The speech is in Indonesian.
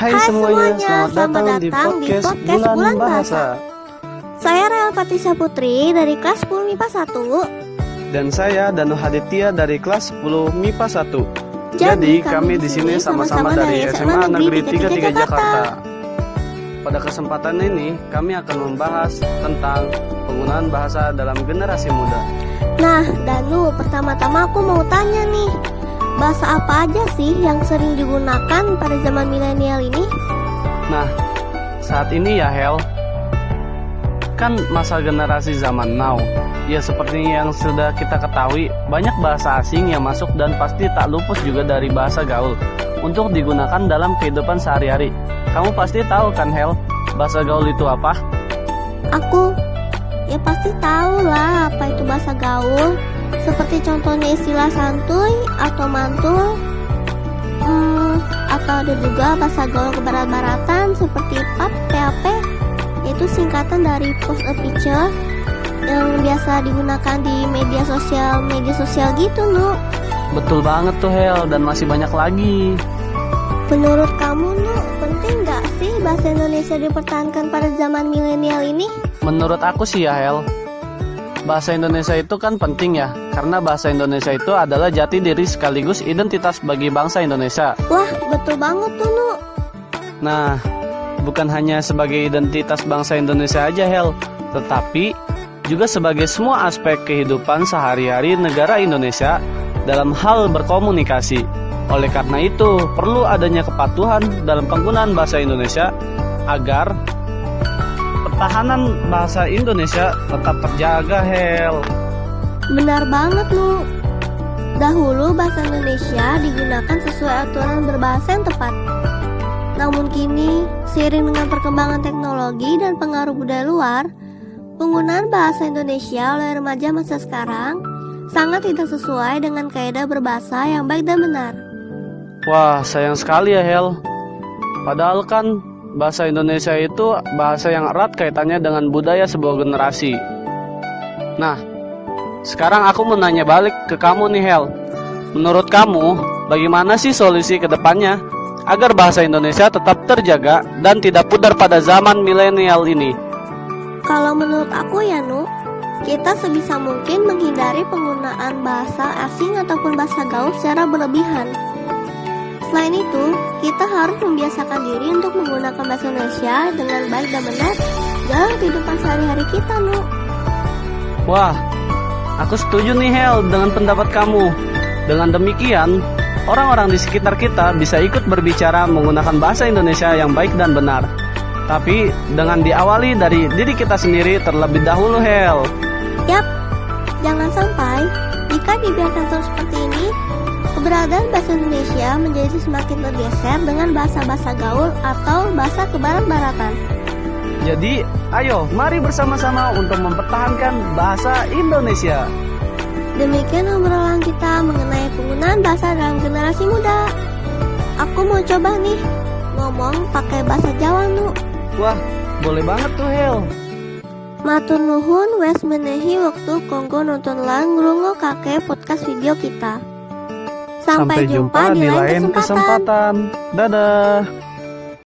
Hai semuanya, selamat datang di podcast Bulan Bahasa. Saya Real Patricia Putri dari kelas 10 MIPA 1. Dan saya Danu Haditya dari kelas 10 MIPA 1. Jadi kami di sini sama-sama dari SMA Negeri 33 Jakarta. Pada kesempatan ini kami akan membahas tentang penggunaan bahasa dalam generasi muda. Nah, Danu, pertama-tama aku mau tanya nih, bahasa apa aja sih yang sering digunakan pada zaman milenial ini? Nah, saat ini ya Hel, kan masa generasi zaman now. Ya seperti yang sudah kita ketahui, banyak bahasa asing yang masuk dan pasti tak luput juga dari bahasa gaul untuk digunakan dalam kehidupan sehari-hari. Kamu pasti tahu kan Hel, bahasa gaul itu apa? Aku ya pasti tahu lah apa itu bahasa gaul. Seperti contohnya istilah santuy atau mantul, atau ada juga bahasa gaul kebarat-baratan seperti PAP, PAP, yaitu singkatan dari post a picture yang biasa digunakan di media sosial gitu, Nu. Betul banget tuh Hel, dan masih banyak lagi. Menurut kamu, Nu, penting nggak sih bahasa Indonesia dipertahankan pada zaman milenial ini? Menurut aku sih ya Hel, bahasa Indonesia itu kan penting ya, karena bahasa Indonesia itu adalah jati diri sekaligus identitas bagi bangsa Indonesia. Wah, betul banget tuh, Nu. Nah, bukan hanya sebagai identitas bangsa Indonesia aja Hel, tetapi juga sebagai semua aspek kehidupan sehari-hari negara Indonesia dalam hal berkomunikasi. Oleh karena itu, perlu adanya kepatuhan dalam penggunaan bahasa Indonesia agar pertahanan bahasa Indonesia tetap terjaga, Hel. Benar banget, Nu. Dahulu bahasa Indonesia digunakan sesuai aturan berbahasa yang tepat. Namun kini, seiring dengan perkembangan teknologi dan pengaruh budaya luar, penggunaan bahasa Indonesia oleh remaja masa sekarang sangat tidak sesuai dengan kaidah berbahasa yang baik dan benar. Wah, sayang sekali ya, Hel. Padahal kan bahasa Indonesia itu bahasa yang erat kaitannya dengan budaya sebuah generasi. Nah, sekarang aku mau nanya balik ke kamu nih Hel. Menurut kamu, bagaimana sih solusi ke depannya agar bahasa Indonesia tetap terjaga dan tidak pudar pada zaman milenial ini? Kalau menurut aku ya, Nu, kita sebisa mungkin menghindari penggunaan bahasa asing ataupun bahasa gaul secara berlebihan. Selain itu, kita harus membiasakan diri untuk menggunakan bahasa Indonesia dengan baik dan benar dalam kehidupan sehari-hari kita, Nu. Wah, aku setuju nih Hel dengan pendapat kamu. Dengan demikian, orang-orang di sekitar kita bisa ikut berbicara menggunakan bahasa Indonesia yang baik dan benar. Tapi dengan diawali dari diri kita sendiri terlebih dahulu, Hel. Yap, jangan sampai jika dibiarkan terus seperti ini, keberadaan bahasa Indonesia menjadi semakin tergeser dengan bahasa-bahasa gaul atau bahasa kebarat-baratan. Jadi, ayo mari bersama-sama untuk mempertahankan bahasa Indonesia. Demikian obrolan kita mengenai penggunaan bahasa dalam generasi muda. Aku mau coba nih ngomong pakai bahasa Jawa, Nu. Wah, boleh banget tuh Hel. Matur nuhun wes menehi waktu kongko nonton lang ngrungo kake podcast video kita. Sampai jumpa di lain kesempatan. Dadah.